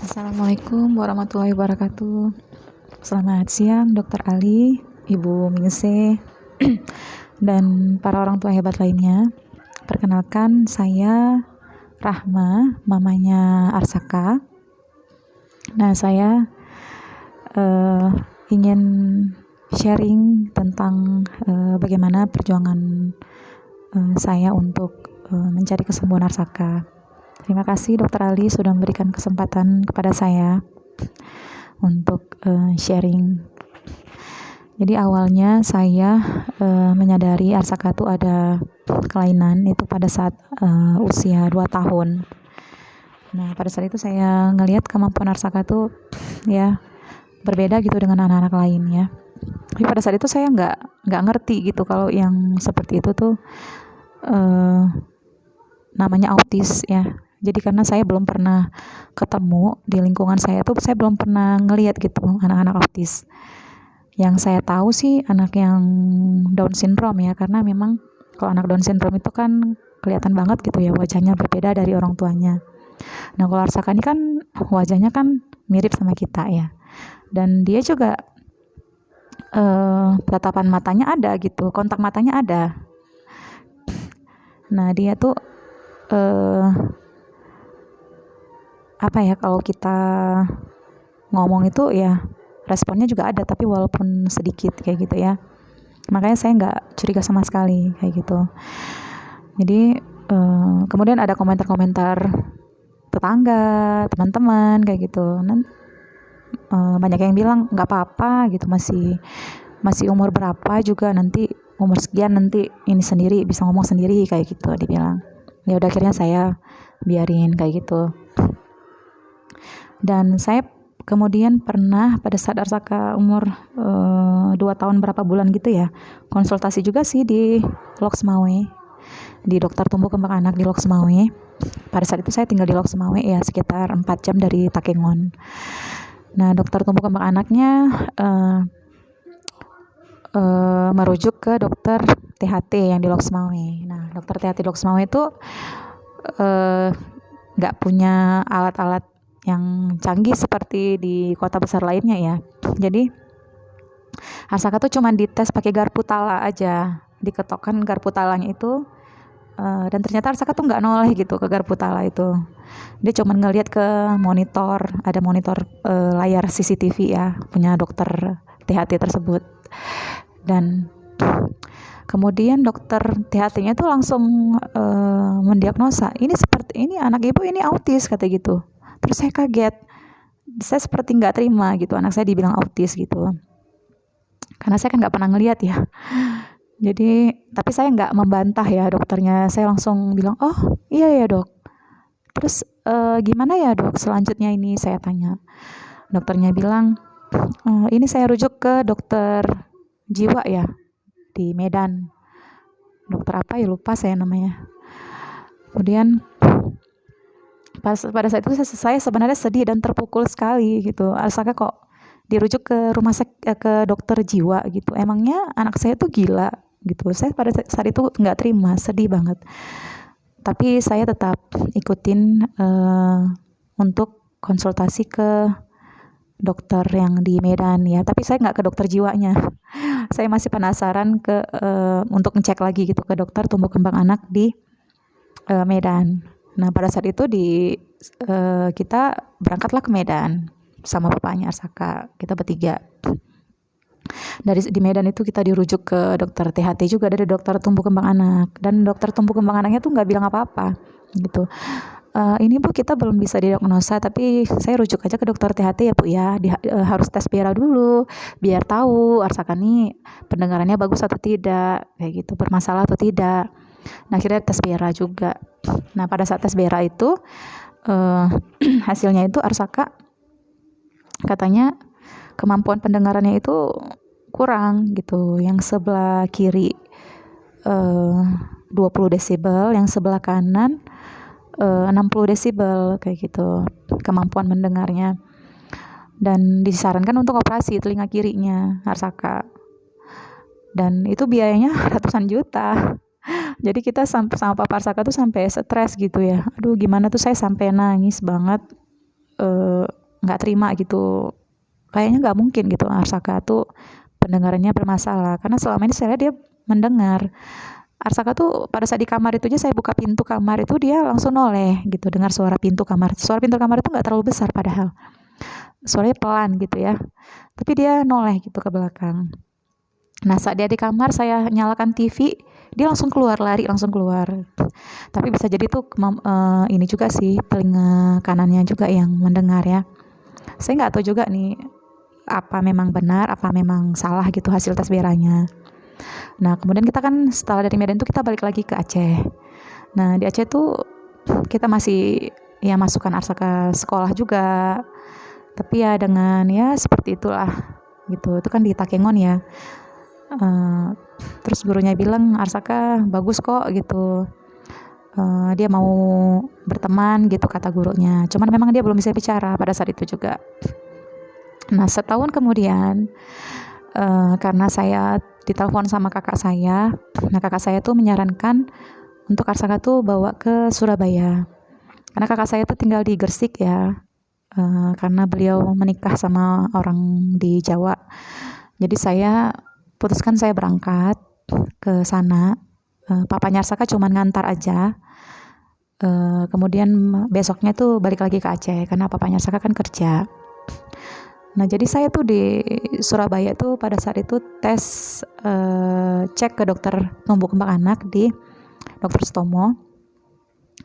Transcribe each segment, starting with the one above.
Assalamualaikum warahmatullahi wabarakatuh. Selamat siang, Dokter Ali, Ibu Mingse, dan para orang tua hebat lainnya. Perkenalkan, saya Rahma, mamanya Arsaka. Nah, saya ingin sharing tentang bagaimana perjuangan saya untuk mencari kesembuhan Arsaka. Terima kasih Dokter Ali sudah memberikan kesempatan kepada saya untuk sharing. Jadi awalnya saya menyadari Arsaka itu ada kelainan itu pada saat usia 2 tahun. Nah, pada saat itu saya ngelihat kemampuan Arsaka itu ya berbeda gitu dengan anak-anak lain ya. Tapi pada saat itu saya nggak ngerti gitu kalau yang seperti itu tuh namanya autis ya. Jadi karena saya belum pernah ketemu di lingkungan saya tuh, saya belum pernah ngelihat gitu anak-anak autis. Yang saya tahu sih anak yang Down syndrome ya, karena memang kalau anak Down syndrome itu kan kelihatan banget gitu ya wajahnya berbeda dari orang tuanya. Nah, kalau Arsaka ini kan wajahnya kan mirip sama kita ya. Dan dia juga tatapan matanya ada gitu, kontak matanya ada. Nah, dia tuh apa ya, kalau kita ngomong itu ya responnya juga ada, tapi walaupun sedikit kayak gitu ya. Makanya saya nggak curiga sama sekali kayak gitu. Jadi kemudian ada komentar-komentar tetangga, teman-teman kayak gitu. Banyak yang bilang nggak apa-apa gitu, masih umur berapa juga, nanti umur sekian nanti ini sendiri bisa ngomong sendiri kayak gitu dibilang. Ya udah, akhirnya saya biarin kayak gitu. Dan saya kemudian pernah pada saat Arsaka umur 2 tahun berapa bulan gitu ya, konsultasi juga sih di Loksmawe, di dokter tumbuh kembang anak di Loksmawe. Pada saat itu saya tinggal di Loksmawe ya, sekitar 4 jam dari Takengon. Nah, dokter tumbuh kembang anaknya merujuk ke dokter THT yang di Loksmawe. Nah, dokter THT Loksmawe itu nggak punya alat-alat yang canggih seperti di kota besar lainnya ya. Jadi Arsaka tuh cuma dites pakai garpu tala aja, diketokkan garpu talanya itu dan ternyata Arsaka tuh nggak noleh gitu ke garpu tala itu. Dia cuma ngelihat ke monitor, ada monitor layar CCTV ya, punya dokter THT tersebut. Dan kemudian dokter THT-nya tuh langsung mendiagnosa, ini anak ibu ini autis kata gitu. Terus saya kaget, saya seperti nggak terima gitu anak saya dibilang autis gitu, karena saya kan nggak pernah ngeliat ya. Jadi tapi saya nggak membantah ya dokternya, saya langsung bilang oh iya ya dok. Terus gimana ya dok selanjutnya ini, saya tanya. Dokternya bilang ini saya rujuk ke dokter jiwa ya di Medan. Dokter apa ya, lupa saya namanya. Kemudian pada saat itu saya sebenarnya sedih dan terpukul sekali gitu. Arsaka kok dirujuk ke rumah sakit, ke dokter jiwa gitu. Emangnya anak saya tuh gila gitu. Saya pada saat itu nggak terima, sedih banget. Tapi saya tetap ikutin untuk konsultasi ke dokter yang di Medan ya. Tapi saya nggak ke dokter jiwanya. Saya masih penasaran untuk ngecek lagi gitu ke dokter tumbuh kembang anak di Medan. Nah, pada saat itu kita berangkatlah ke Medan sama bapaknya Arsaka, kita bertiga. Di Medan itu kita dirujuk ke dokter THT juga, dari dokter tumbuh kembang anak. Dan dokter tumbuh kembang anaknya tuh nggak bilang apa-apa gitu. Ini bu, kita belum bisa diagnosa, tapi saya rujuk aja ke dokter THT ya bu ya. Harus tes BERA dulu biar tahu Arsaka nih pendengarannya bagus atau tidak, kayak gitu, bermasalah atau tidak. Nah, akhirnya tes BERA juga. Nah, pada saat tes BERA itu hasilnya itu Arsaka katanya kemampuan pendengarannya itu kurang gitu. Yang sebelah kiri 20 desibel, yang sebelah kanan 60 desibel kayak gitu kemampuan mendengarnya. Dan disarankan untuk operasi telinga kirinya Arsaka. Dan itu biayanya ratusan juta. Jadi kita sama Papa Arsaka tuh sampai stres gitu ya. Aduh, gimana tuh, saya sampai nangis banget nggak terima gitu. Kayaknya nggak mungkin gitu Arsaka tuh pendengarannya bermasalah, karena selama ini saya lihat dia mendengar. Arsaka tuh pada saat di kamar itu aja, saya buka pintu kamar itu dia langsung noleh gitu, dengar suara pintu kamar. Suara pintu kamar itu nggak terlalu besar padahal, suaranya pelan gitu ya, tapi dia noleh gitu ke belakang. Nah saat dia di kamar saya nyalakan TV, dia langsung keluar, lari langsung keluar. Tapi bisa jadi tuh ini juga sih, telinga kanannya juga yang mendengar ya. Saya nggak tahu juga nih apa memang benar, apa memang salah gitu hasil tes beranya. Nah kemudian kita kan setelah dari Medan tuh kita balik lagi ke Aceh. Nah di Aceh tuh kita masih ya masukkan Arsaka sekolah juga, tapi ya dengan ya seperti itulah gitu. Itu kan di Takengon ya. Terus gurunya bilang Arsaka bagus kok gitu. Dia mau berteman gitu kata gurunya. Cuman memang dia belum bisa bicara pada saat itu juga. Nah setahun kemudian karena saya ditelepon sama kakak saya. Nah kakak saya tuh menyarankan untuk Arsaka tuh bawa ke Surabaya. Karena kakak saya tuh tinggal di Gresik ya. Karena beliau menikah sama orang di Jawa. Jadi saya putuskan saya berangkat ke sana. Papanya Arsaka cuma ngantar aja. Kemudian besoknya tuh balik lagi ke Aceh karena papanya Arsaka kan kerja. Nah jadi saya tuh di Surabaya tuh pada saat itu tes cek ke dokter tumbuh kembang anak di dokter Sutomo.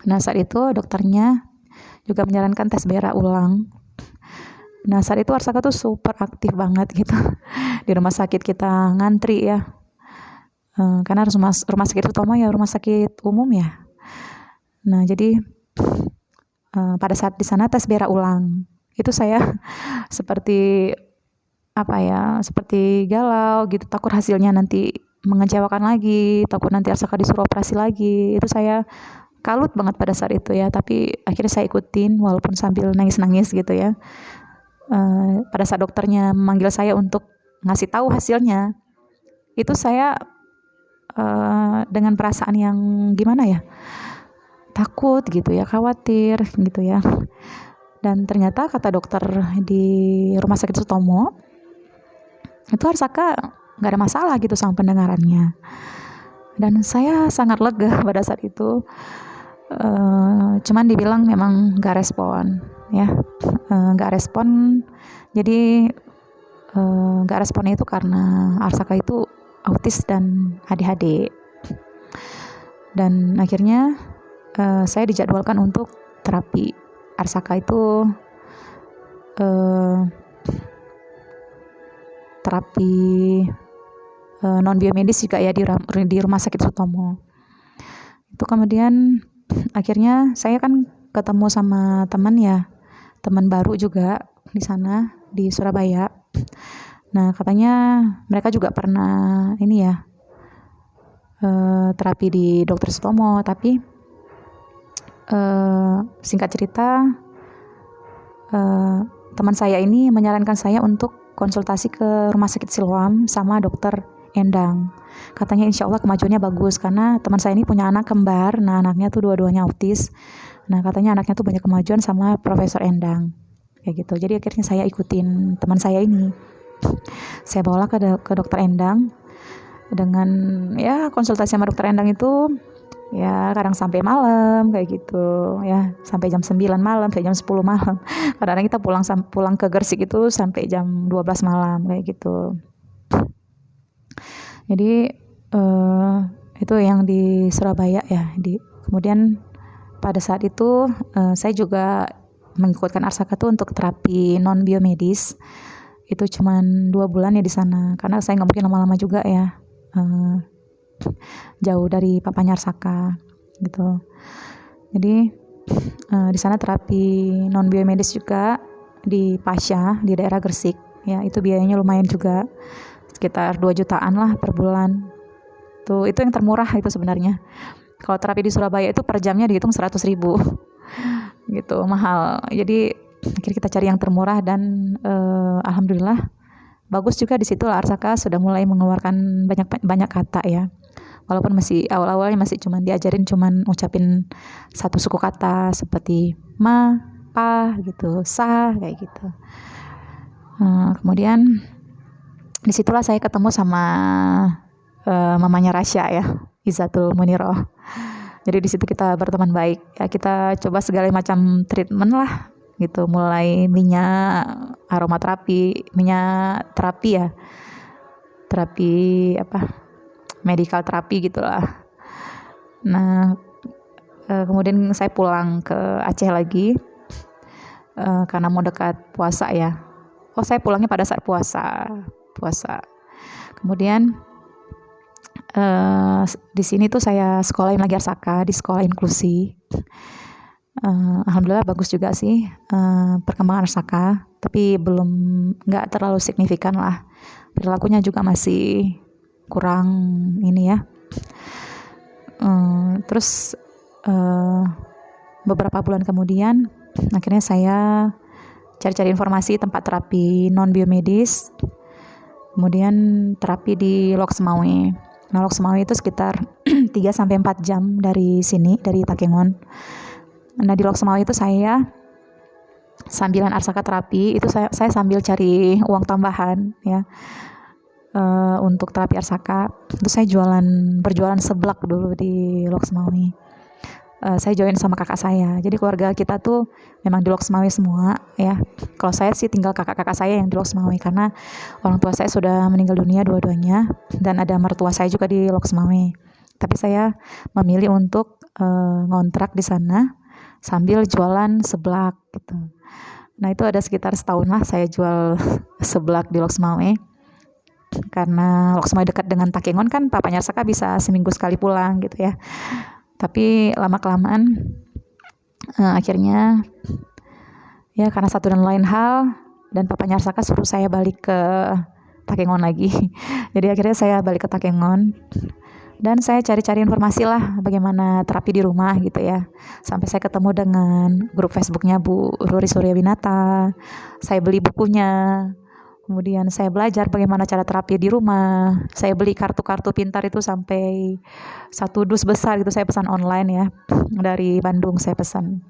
Nah saat itu dokternya juga menyarankan tes BRA ulang. Nah saat itu Arsaka tuh super aktif banget gitu. Di rumah sakit kita ngantri ya. Karena rumah sakit Sutomo ya rumah sakit umum ya. Nah jadi pada saat di sana tes BRA ulang itu saya seperti apa ya, seperti galau gitu, takut hasilnya nanti mengecewakan lagi, takut nanti Arsaka disuruh operasi lagi. Itu saya kalut banget pada saat itu ya, tapi akhirnya saya ikutin walaupun sambil nangis-nangis gitu ya. Pada saat dokternya memanggil saya untuk ngasih tahu hasilnya, itu saya dengan perasaan yang gimana ya, takut gitu ya, khawatir gitu ya. Dan ternyata kata dokter di rumah sakit Sutomo itu Arsaka gak ada masalah gitu sama pendengarannya. Dan saya sangat lega pada saat itu. Cuman dibilang memang gak respon ya, gak respon. Jadi gak responnya itu karena Arsaka itu autis dan ADHD. Dan akhirnya saya dijadwalkan untuk terapi. Arsaka itu terapi non biomedis juga ya di rumah sakit Sutomo. Itu kemudian akhirnya saya kan ketemu sama teman ya, teman baru juga di sana di Surabaya. Nah katanya mereka juga pernah ini ya terapi di dokter Sutomo, tapi singkat cerita teman saya ini menyarankan saya untuk konsultasi ke rumah sakit Siloam sama dokter Endang. Katanya insya Allah kemajuannya bagus karena teman saya ini punya anak kembar. Nah anaknya tuh dua-duanya autis. Nah katanya anaknya tuh banyak kemajuan sama Profesor Endang kayak gitu. Jadi akhirnya saya ikutin teman saya ini. Saya bawa ke dokter Endang. Dengan ya konsultasi sama dokter Endang itu ya kadang sampai malam kayak gitu ya, sampai jam 9 malam, sampai jam 10 malam. Kadang-kadang kita pulang ke Gresik itu sampai jam 12 malam kayak gitu. Jadi itu yang di Surabaya ya. Kemudian pada saat itu saya juga mengikutkan Arsaka tuh untuk terapi non biomedis. Itu cuman 2 bulan ya di sana karena saya nggak mungkin lama-lama juga ya. Jauh dari papanya Arsaka gitu. Jadi di sana terapi non biomedis juga di Pasha di daerah Gresik ya, itu biayanya lumayan juga, sekitar 2 jutaan lah per bulan. Itu yang termurah itu sebenarnya. Kalau terapi di Surabaya itu per jamnya dihitung 100.000 gitu, mahal. Jadi akhirnya kita cari yang termurah dan alhamdulillah bagus juga di situ lah. Arsaka sudah mulai mengeluarkan banyak kata ya. Walaupun masih awal-awalnya masih diajarin cuman ucapin satu suku kata seperti ma, pa gitu, sa kayak gitu. Kemudian disitulah saya ketemu sama mamanya Rasya ya, Izatul Muniroh. Jadi di situ kita berteman baik ya, kita coba segala macam treatment lah gitu, mulai minyak aromaterapi, minyak terapi ya, terapi apa, medical terapi gitulah. Nah kemudian saya pulang ke Aceh lagi karena mau dekat puasa ya. Saya pulangnya pada saat puasa. Kemudian di sini tuh saya sekolahin lagi Arsaka di sekolah inklusi. Alhamdulillah bagus juga sih perkembangan Arsaka, tapi nggak terlalu signifikan lah. Perilakunya juga masih kurang ini ya. Terus beberapa bulan kemudian akhirnya saya cari-cari informasi tempat terapi non biomedis, kemudian terapi di Lok Semawe. Nah, Lok Semawe itu sekitar 3-4 jam dari sini, dari Takengon. Nah, di Lok Semawe itu saya sambilan Arsaka terapi, itu saya sambil cari uang tambahan ya untuk terapi Arsaka. Itu saya berjualan seblak dulu di Lok Semawe. Saya join sama kakak saya. Jadi keluarga kita tuh memang di Lok Semawe semua ya. Kalau saya sih tinggal kakak-kakak saya yang di Lok Semawe karena orang tua saya sudah meninggal dunia dua-duanya, dan ada mertua saya juga di Lok Semawe. Tapi saya memilih untuk ngontrak di sana sambil jualan seblak gitu. Nah, itu ada sekitar setahun lah saya jual seblak di Lok Semawe. Karena Lok Semawe dekat dengan Takengon kan, papanya Arsaka bisa seminggu sekali pulang gitu ya. Tapi lama-kelamaan akhirnya ya karena satu dan lain hal, dan papanya Arsaka suruh saya balik ke Takengon lagi. Jadi akhirnya saya balik ke Takengon, dan saya cari-cari informasi lah bagaimana terapi di rumah gitu ya. Sampai saya ketemu dengan grup Facebooknya Bu Ruri Suryawinata. Saya beli bukunya. Kemudian saya belajar bagaimana cara terapi di rumah. Saya beli kartu-kartu pintar itu sampai 1 dus besar gitu. Saya pesan online ya. Dari Bandung saya pesan.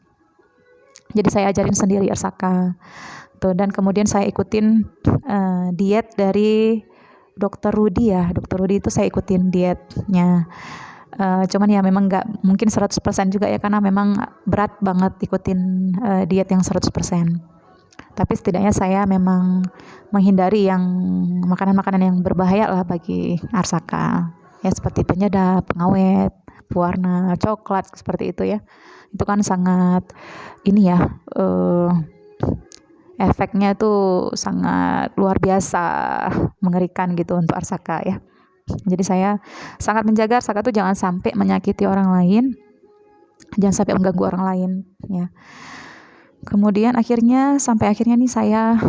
Jadi saya ajarin sendiri Arsaka. Tuh, dan kemudian saya ikutin diet dari Dr. Rudi ya. Dr. Rudi itu saya ikutin dietnya. Cuman ya memang nggak mungkin 100% juga ya, karena memang berat banget ikutin diet yang 100%. Tapi setidaknya saya memang menghindari yang makanan-makanan yang berbahaya lah bagi Arsaka. Ya seperti penyedap, pengawet, pewarna, coklat seperti itu ya. Itu kan sangat ini ya, efeknya tuh sangat luar biasa, mengerikan gitu untuk Arsaka ya. Jadi saya sangat menjaga Arsaka tuh jangan sampai menyakiti orang lain, jangan sampai mengganggu orang lain ya. Kemudian sampai akhirnya nih saya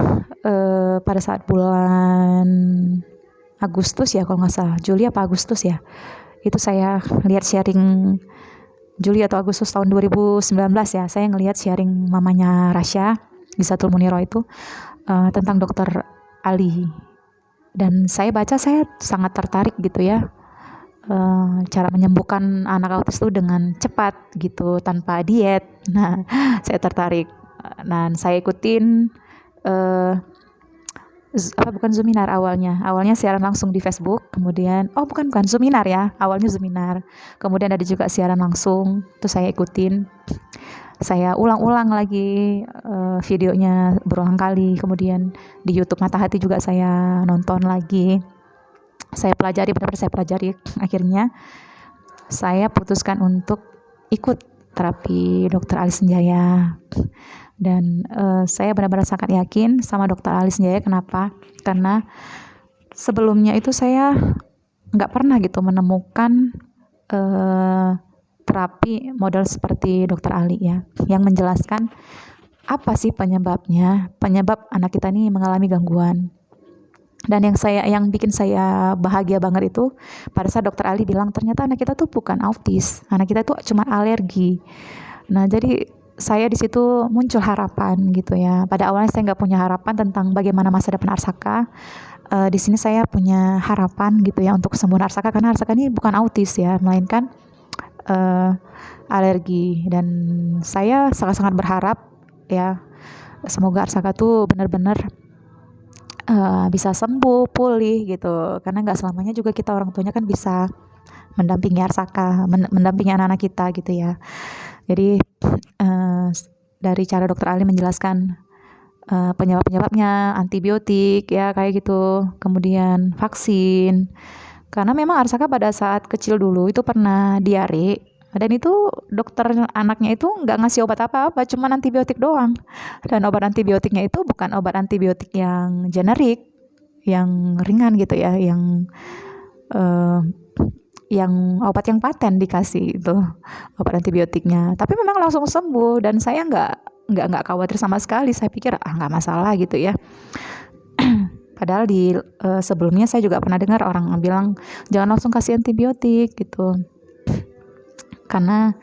pada saat bulan Agustus ya, kalau nggak salah Juli apa Agustus ya, itu saya lihat sharing Juli atau Agustus tahun 2019 ya, saya ngelihat sharing mamanya Rasya Izatul Muniroh itu tentang Dokter Ali, dan saya baca, saya sangat tertarik gitu ya, cara menyembuhkan anak autis itu dengan cepat gitu tanpa diet. Nah, saya tertarik. Nah, saya ikutin bukan Zoominar awalnya siaran langsung di Facebook, kemudian bukan Zoominar ya, awalnya Zoominar, kemudian ada juga siaran langsung, itu saya ikutin, saya ulang-ulang lagi videonya berulang kali, kemudian di YouTube Mata Hati juga saya nonton lagi, saya pelajari, benar-benar saya pelajari. Akhirnya saya putuskan untuk ikut terapi Dr. Ali Senjaya. Dan saya benar-benar sangat yakin sama Dr. Ali Senjaya. Kenapa? Karena sebelumnya itu saya nggak pernah gitu menemukan terapi model seperti Dr. Ali ya, yang menjelaskan apa sih penyebab anak kita ini mengalami gangguan. Dan yang bikin saya bahagia banget itu pada saat Dr. Ali bilang ternyata anak kita tuh bukan autis, anak kita tuh cuma alergi. Nah, jadi saya di situ muncul harapan gitu ya. Pada awalnya saya nggak punya harapan tentang bagaimana masa depan Arsaka. Di sini saya punya harapan gitu ya untuk kesembuhan Arsaka, karena Arsaka ini bukan autis ya, melainkan alergi. Dan saya sangat-sangat berharap ya. Semoga Arsaka tuh benar-benar bisa sembuh, pulih gitu. Karena nggak selamanya juga kita orang tuanya kan bisa mendampingi Arsaka, mendampingi anak-anak kita gitu ya. Jadi dari cara dokter Ali menjelaskan penyebab-penyebabnya, antibiotik ya kayak gitu, kemudian vaksin. Karena memang Arsaka pada saat kecil dulu itu pernah diare, dan itu dokter anaknya itu nggak ngasih obat apa-apa, cuma antibiotik doang. Dan obat antibiotiknya itu bukan obat antibiotik yang generik, yang ringan gitu ya, eh, yang obat yang paten dikasih itu obat antibiotiknya. Tapi memang langsung sembuh, dan saya nggak khawatir sama sekali. Saya pikir nggak masalah gitu ya. Padahal di sebelumnya saya juga pernah dengar orang bilang jangan langsung kasih antibiotik gitu, karena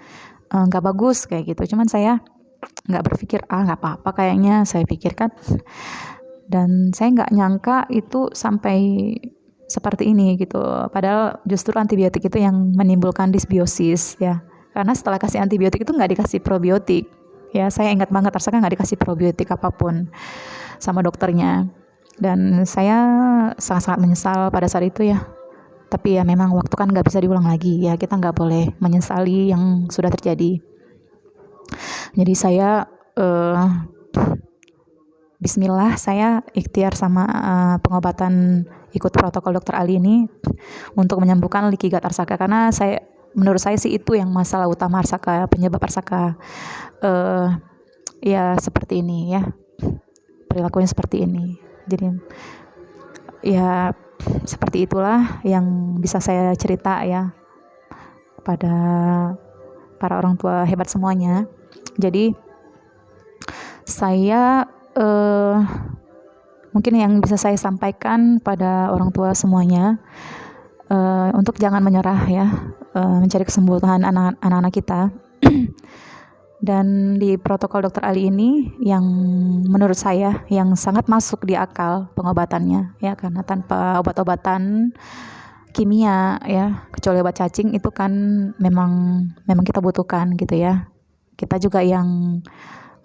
nggak bagus kayak gitu. Cuman saya nggak berpikir nggak apa-apa kayaknya, saya pikirkan. Dan saya nggak nyangka itu sampai seperti ini gitu. Padahal justru antibiotik itu yang menimbulkan disbiosis ya. Karena setelah kasih antibiotik itu nggak dikasih probiotik. Ya, saya ingat banget Arsaka nggak dikasih probiotik apapun sama dokternya. Dan saya sangat-sangat menyesal pada saat itu ya. Tapi ya memang waktu kan nggak bisa diulang lagi ya. Kita nggak boleh menyesali yang sudah terjadi. Jadi saya Bismillah, saya ikhtiar sama pengobatan ikut protokol dokter Ali ini untuk menyembuhkan leaky gut Arsaka, karena menurut saya sih itu yang masalah utama Arsaka, penyebab Arsaka ya seperti ini ya, perilakunya seperti ini. Jadi ya seperti itulah yang bisa saya cerita ya pada para orang tua hebat semuanya. Jadi saya mungkin yang bisa saya sampaikan pada orang tua semuanya, untuk jangan menyerah ya, mencari kesembuhan anak-anak kita. Dan di protokol dokter Ali ini yang menurut saya yang sangat masuk di akal pengobatannya ya, karena tanpa obat-obatan kimia ya, kecuali obat cacing itu kan memang kita butuhkan gitu ya. Kita juga yang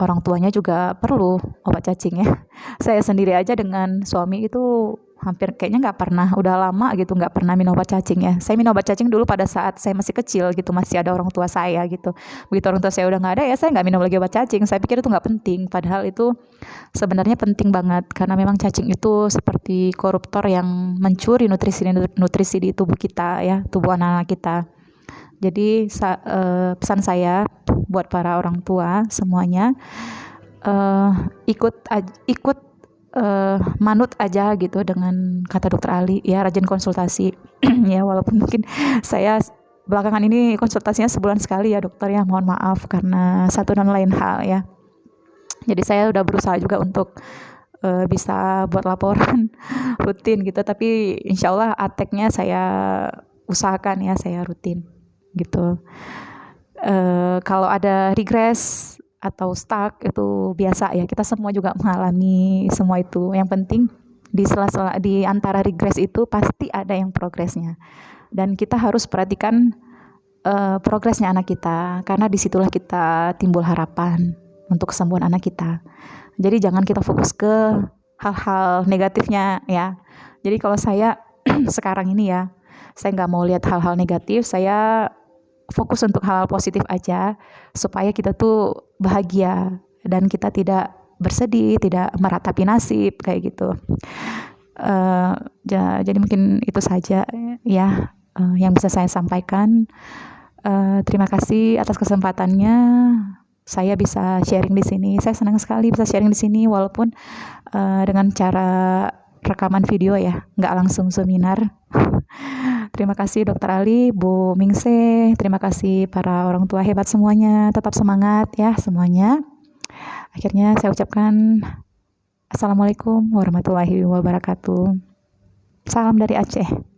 orang tuanya juga perlu obat cacing ya. Saya sendiri aja dengan suami itu hampir kayaknya nggak pernah, udah lama gitu nggak pernah minum obat cacing ya. Saya minum obat cacing dulu pada saat saya masih kecil gitu, masih ada orang tua saya gitu. Begitu orang tua saya udah nggak ada ya, saya nggak minum lagi obat cacing. Saya pikir itu nggak penting, padahal itu sebenarnya penting banget, karena memang cacing itu seperti koruptor yang mencuri nutrisi di tubuh kita ya, tubuh anak-anak kita. Jadi pesan saya buat para orang tua semuanya, ikut manut aja gitu dengan kata dokter Ali ya, rajin konsultasi ya, walaupun mungkin saya belakangan ini konsultasinya sebulan sekali ya dokter ya, mohon maaf karena satu dan lain hal ya. Jadi saya udah berusaha juga untuk bisa buat laporan rutin gitu, tapi insya Allah ateknya saya usahakan ya, saya rutin gitu. Kalau ada regress atau stuck itu biasa ya, kita semua juga mengalami semua itu. Yang penting di sela-sela di antara regress itu pasti ada yang progresnya, dan kita harus perhatikan progresnya anak kita, karena disitulah kita timbul harapan untuk kesembuhan anak kita. Jadi jangan kita fokus ke hal-hal negatifnya ya. Jadi kalau saya sekarang ini ya, saya nggak mau lihat hal-hal negatif, saya fokus untuk hal positif aja, supaya kita tuh bahagia dan kita tidak bersedih, tidak meratapi nasib kayak gitu. Jadi mungkin itu saja ya yang bisa saya sampaikan. Terima kasih atas kesempatannya. Saya bisa sharing di sini. Saya senang sekali bisa sharing di sini, walaupun dengan cara rekaman video ya, nggak langsung seminar. Terima kasih Dokter Ali, Bu Mingse, terima kasih para orang tua hebat semuanya, tetap semangat ya semuanya. Akhirnya saya ucapkan Assalamualaikum warahmatullahi wabarakatuh. Salam dari Aceh.